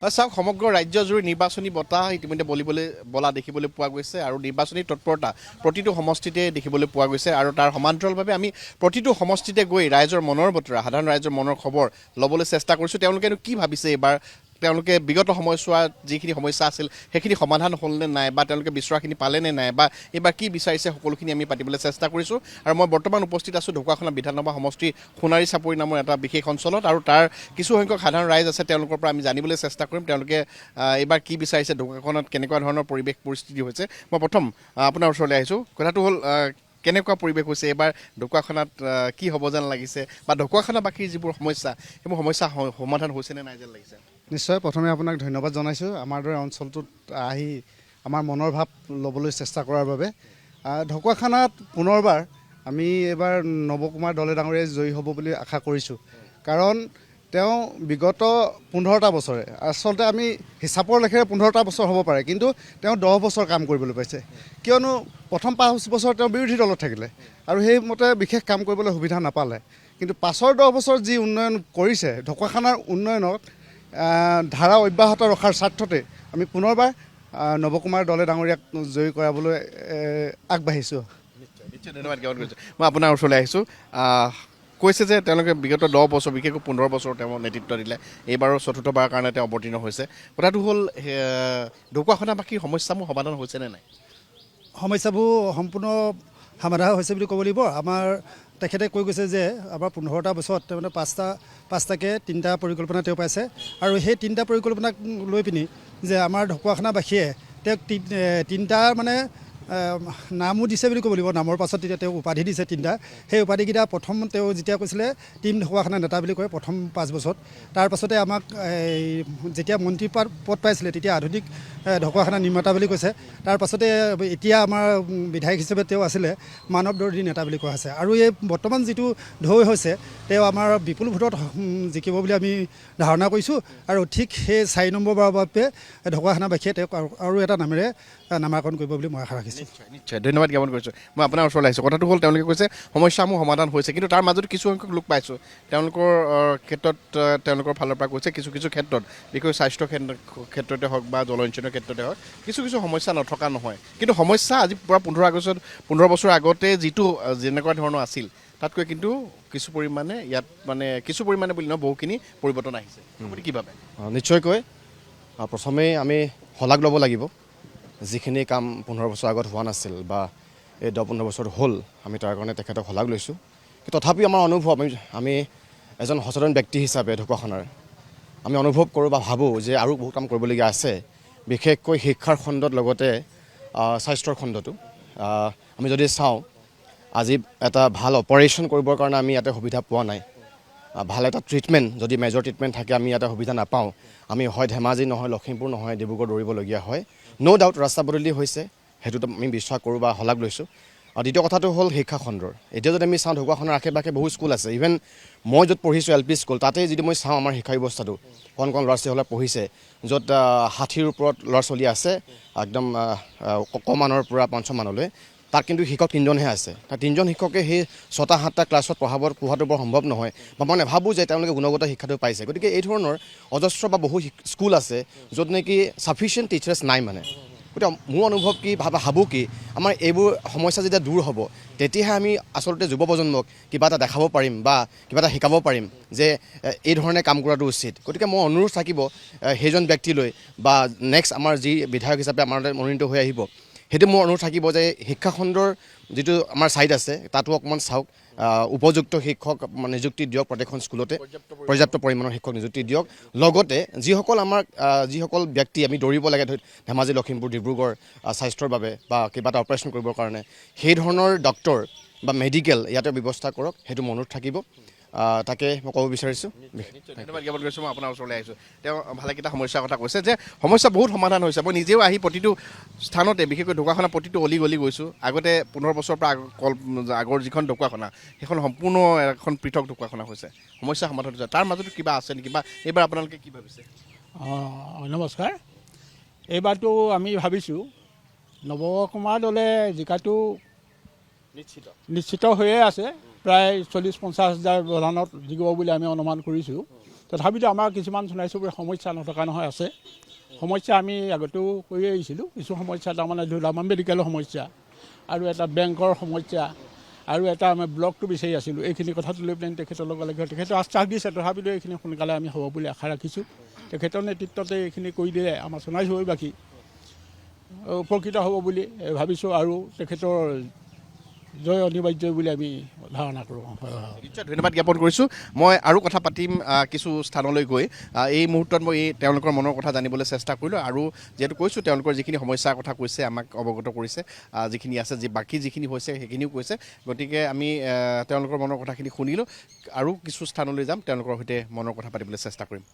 চাওক সমগ্ৰ ৰাজ্যজুৰি নিৰ্বাচনী বতাহ ইতিমধ্যে বলা দেখিবলৈ পোৱা গৈছে আৰু নিৰ্বাচনী তৎপৰতা প্ৰতিটো সমষ্টিতে দেখিবলৈ পোৱা গৈছে আৰু তাৰ সমান্তৰালভাৱে আমি প্ৰতিটো সমষ্টিতে গৈ ৰাইজৰ মনৰ বতৰা সাধাৰণ ৰাইজৰ মনৰ খবৰ ল'বলৈ চেষ্টা কৰিছোঁ তেওঁলোকেনো কি ভাবিছে এইবাৰ তেওঁলোকে বিগত সময়ছোৱাত যিখিনি সমস্যা আছিল সেইখিনি সমাধান হ'লনে নাই বা তেওঁলোকে বিচৰাখিনি পালেনে নাই বা এইবাৰ কি বিচাৰিছে সকলোখিনি আমি পাতিবলৈ চেষ্টা কৰিছোঁ আৰু মই বৰ্তমান উপস্থিত আছোঁ ঢকুৱাখানা বিধানসভা সমষ্টি সোণাৰী চাপৰি নামৰ এটা বিশেষ অঞ্চলত আৰু তাৰ কিছুসংখ্যক সাধাৰণ ৰাইজ আছে তেওঁলোকৰ পৰা আমি জানিবলৈ চেষ্টা কৰিম তেওঁলোকে এইবাৰ কি বিচাৰিছে ঢকুৱাখনত কেনেকুৱা ধৰণৰ পৰিৱেশ পৰিস্থিতি হৈছে মই প্ৰথম আপোনাৰ ওচৰলৈ আহিছোঁ কথাটো হ'ল কেনেকুৱা পৰিৱেশ হৈছে এইবাৰ ঢকুৱাখানাত কি হ'ব যেন লাগিছে বা ঢকুৱাখানাবাসীৰ যিবোৰ সমস্যা সেইবোৰ সমস্যা সমাধান হৈছেনে নাই যেন লাগিছে নিশ্চয় প্ৰথমে আপোনাক ধন্যবাদ জনাইছোঁ আমাৰ দৰে অঞ্চলটোত আহি আমাৰ মনৰ ভাৱ ল'বলৈ চেষ্টা কৰাৰ বাবে ঢকুৱাখানাত পুনৰবাৰ আমি এইবাৰ নৱকুমাৰ দলে ডাঙৰীয়াই জয়ী হ'ব বুলি আশা কৰিছোঁ কাৰণ তেওঁ বিগত 15টা বছৰে আচলতে আমি হিচাপৰ লেখেৰে 15টা বছৰ হ'ব পাৰে কিন্তু তেওঁ 10 বছৰ কাম কৰিবলৈ পাইছে কিয়নো প্ৰথম 5 বছৰ তেওঁ বিৰোধী দলত থাকিলে আৰু সেইমতে বিশেষ কাম কৰিবলৈ সুবিধা নাপালে কিন্তু পাছৰ 10 বছৰ যি উন্নয়ন কৰিছে ঢকুৱাখানাৰ উন্নয়নত ধাৰা অব্যাহত ৰখাৰ স্বাৰ্থতে আমি পুনৰবাৰ নৱকুমাৰ দলে ডাঙৰীয়াক জয়ী কৰাবলৈ আগবাঢ়িছোঁ। নিশ্চয় ধন্যবাদ জ্ঞাপন কৰিছোঁ মই আপোনাৰ ওচৰলৈ আহিছোঁ কৈছে যে তেওঁলোকে বিগত 10 বছৰ বিশেষকৈ 15 বছৰ তেওঁ নেতৃত্ব দিলে এইবাৰৰ চতুৰ্থবাৰৰ কাৰণে তেওঁ অৱতীৰ্ণ হৈছে কথাটো হ'ল ঢকুৱাখানাবাসীৰ সমস্যাবোৰ সমাধান হৈছেনে নাই সমস্যাবোৰ সম্পূৰ্ণ সমাধান হৈছে বুলি ক'ব লাগিব আমাৰ তেখেতে কৈ গৈছে যে আমাৰ 15টা বছৰত তেওঁ পাঁচটাকৈ 3টা পৰিকল্পনা তেওঁ পাইছে আৰু সেই 3টা পৰিকল্পনাক লৈ পিনি যে আমাৰ ঢকুৱাখানাবাসীয়ে তেওঁক 3টা মানে নামো দিছে বুলি ক'ব লাগিব নামৰ পাছত তেতিয়া তেওঁ উপাধি দিছে 3টা সেই উপাধিকেইটা প্ৰথম তেওঁ যেতিয়া কৈছিলে টিম ঢকুৱাখানা নেতা বুলি কয় প্ৰথম 5 বছৰত তাৰপাছতে আমাক যেতিয়া মন্ত্ৰী পদ পাইছিলে তেতিয়া আধুনিক ঢকুৱাখানা নিৰ্মাতা বুলি কৈছে তাৰপাছতে এতিয়া আমাৰ বিধায়ক হিচাপে তেওঁ আছিলে মানৱ দৰ্দী নেতা বুলি কোৱা হৈছে আৰু এই বৰ্তমান যিটো ঢৌ হৈছে তেওঁ আমাৰ বিপুল ভোটত জিকিব বুলি আমি ধাৰণা কৰিছোঁ আৰু ঠিক সেই 4 নম্বৰবাৰৰ বাবে ঢকুৱাখানাবাসীয়ে তেওঁক আৰু এটা নামেৰে নামাকৰণ কৰিব বুলি মই আশা ৰাখিছোঁ। নিশ্চয় ধন্যবাদ জ্ঞাপন কৰিছোঁ মই আপোনাৰ ওচৰলৈ আহিছোঁ কথাটো হ'ল তেওঁলোকে কৈছে সমস্যাসমূহ সমাধান হৈছে কিন্তু তাৰ মাজত কিছুসংখ্যক লোক পাইছোঁ তেওঁলোকৰ ক্ষেত্ৰত তেওঁলোকৰ ফালৰ পৰা কৈছে কিছু ক্ষেত্ৰত বিশেষকৈ স্বাস্থ্য ক্ষেত্ৰতে হওক বা জলসিঞ্চনৰ ক্ষেত্ৰতে হওক কিছু সমস্যা নথকা নহয় কিন্তু সমস্যা আজি পৰা 15 বছৰ আগতে যিটো যেনেকুৱা ধৰণৰ আছিল তাতকৈ কিন্তু কিছু পৰিমাণে ইয়াত মানে কিছু পৰিমাণে বুলি নহয় বহুখিনি পৰিৱৰ্তন আহিছে আপুনি কি ভাবে নিশ্চয়কৈ প্ৰথমেই আমি শলাগ ল'ব লাগিব যিখিনি কাম 15 বছৰ আগত হোৱা নাছিল বা এই 10-15 বছৰ হ'ল আমি তাৰ কাৰণে তেখেতক শলাগ লৈছোঁ কিন্তু তথাপিও আমাৰ অনুভৱ আমি এজন সচেতন ব্যক্তি হিচাপে ঢকুৱাখানাৰ আমি অনুভৱ কৰোঁ বা ভাবোঁ যে আৰু বহুত কাম কৰিবলগীয়া আছে বিশেষকৈ শিক্ষাৰ খণ্ডত লগতে স্বাস্থ্যৰ খণ্ডটো আমি যদি চাওঁ আজি এটা ভাল অপাৰেশ্যন কৰিবৰ কাৰণে আমি ইয়াতে সুবিধা পোৱা নাই ভাল এটা ট্ৰিটমেণ্ট যদি মেজৰ ট্ৰিটমেণ্ট থাকে আমি ইয়াতে সুবিধা নাপাওঁ আমি হয় ধেমাজি নহয় লখিমপুৰ নহয় ডিব্ৰুগড় দৌৰিবলগীয়া হয় ন' ডাউট ৰাস্তা বদলি হৈছে সেইটোতো আমি বিশ্বাস কৰোঁ বা শলাগ লৈছোঁ আৰু দ্বিতীয় কথাটো হ'ল শিক্ষা খণ্ডৰ এতিয়া যদি আমি চাওঁ ঢকুৱাখানাৰ আশে পাশে বহু স্কুল আছে ইভেন মই য'ত পঢ়িছোঁ LP স্কুল তাতেই যদি মই চাওঁ আমাৰ শিক্ষা ব্যৱস্থাটো কণ ল'ৰা ছোৱালীসকলে পঢ়িছে য'ত 60ৰ ওপৰত ল'ৰা ছোৱালী আছে একদম কমানৰ পৰা পঞ্চমানলৈ তাত কিন্তু শিক্ষক 3জনহে আছে তাৰ 3জন শিক্ষকে সেই 6টা-7টা ক্লাছত পঢ়োৱাটো বৰ সম্ভৱ নহয় বা মই নাভাবোঁ যে তেওঁলোকে গুণগত শিক্ষাটো পাইছে গতিকে এই ধৰণৰ অজস্ৰ বা বহু স্কুল আছে য'ত নেকি ছাফিচিয়েণ্ট টিচাৰ্ছ নাই মানে গতিকে মোৰ অনুভৱ কি ভাবোঁ কি আমাৰ এইবোৰ সমস্যা যেতিয়া দূৰ হ'ব তেতিয়াহে আমি আচলতে যুৱ প্ৰজন্মক কিবা এটা দেখাব পাৰিম বা কিবা এটা শিকাব পাৰিম যে এই ধৰণে কাম কৰাটো উচিত গতিকে মই অনুৰোধ থাকিব সেইজন ব্যক্তিলৈ বা নেক্সট আমাৰ যি বিধায়ক হিচাপে আমাৰ মনোনীত হৈ আহিব সেইটো মোৰ অনুৰোধ থাকিব যে শিক্ষা খণ্ডৰ যিটো আমাৰ ছাইড আছে তাতো অকণমান চাওক উপযুক্ত শিক্ষক নিযুক্তি দিয়ক প্ৰত্যেকখন স্কুলতে পৰ্যাপ্ত পৰিমাণৰ শিক্ষক নিযুক্তি দিয়ক লগতে যিসকল ব্যক্তি আমি দৌৰিব লাগে ধেমাজি লখিমপুৰ ডিব্ৰুগড় স্বাস্থ্যৰ বাবে বা কিবা এটা অপাৰেশ্যন কৰিবৰ কাৰণে সেই ধৰণৰ ডক্তৰ বা মেডিকেল ইয়াতে ব্যৱস্থা কৰক সেইটো মনত থাকিব তাকে মই ক'ব বিচাৰিছোঁ। ধন্যবাদ জ্ঞাপন কৰিছোঁ মই আপোনাৰ ওচৰলৈ আহিছোঁ তেওঁ ভালেকেইটা সমস্যাৰ কথা কৈছে যে সমস্যা বহুত সমাধান হৈছে মই নিজেও আহি প্ৰতিটো স্থানতে বিশেষকৈ ঢকুৱাখানা প্ৰতিটো অলি গলি গৈছোঁ আগতে 15 বছৰৰ পৰা আগৰ যিখন ঢকুৱাখানা সেইখন সম্পূৰ্ণ এখন পৃথক ঢকুৱাখানা হৈছে সমস্যা সমাধান হৈছে তাৰ মাজতো কিবা আছে নেকি বা এইবাৰ আপোনালোকে কি ভাবিছে নমস্কাৰ এইবাৰতো আমি ভাবিছোঁ নৱকুমাৰ দলে জিকাটো নিশ্চিত হৈয়ে আছে প্ৰায় 40-50 হাজাৰ ব্যৱধানত জিকিব বুলি আমি অনুমান কৰিছোঁ তথাপিতো আমাৰ কিছুমান সোণাৰী চুবুৰীৰ সমস্যা নথকা নহয় আছে। সমস্যা আমি আগতেও কৰি আহিছিলোঁ। কিছু সমস্যা তাৰমানে ধৰি লওক আমাৰ মেডিকেলৰ সমস্যা আৰু এটা বেংকৰ সমস্যা আৰু এটা আমি ব্লকটো বিচাৰি আছিলোঁ। এইখিনি কথাটো লৈ পেলাই তেখেতৰ লগে লগে তেখেতে আশ্বাস দিছে, তথাপিতো এইখিনি সোনকালে আমি হ'ব বুলি আশা ৰাখিছোঁ। তেখেতৰ নেতৃত্বতে এইখিনি কৰি দিলে আমাৰ সোণাৰী চুবুৰীবাসী উপকৃত হ'ব বুলি ভাবিছোঁ আৰু তেখেতৰ জয় অনিবাৰ্য বুলি আমি ধাৰণা কৰোঁ। নিশ্চয় ধন্যবাদ জ্ঞাপন কৰিছোঁ। মই আৰু কথা পাতিম কিছু স্থানলৈ গৈ। এই মুহূৰ্তত মই তেওঁলোকৰ মনৰ কথা জানিবলৈ চেষ্টা কৰিলোঁ আৰু যিহেতু কৈছোঁ তেওঁলোকৰ যিখিনি সমস্যাৰ কথা কৈছে আমাক অৱগত কৰিছে, যিখিনি আছে বাকী যিখিনি হৈছে সেইখিনিও কৈছে। গতিকে আমি তেওঁলোকৰ মনৰ কথাখিনি শুনিলোঁ আৰু কিছু স্থানলৈ যাম, তেওঁলোকৰ সৈতে মনৰ কথা পাতিবলৈ চেষ্টা কৰিম।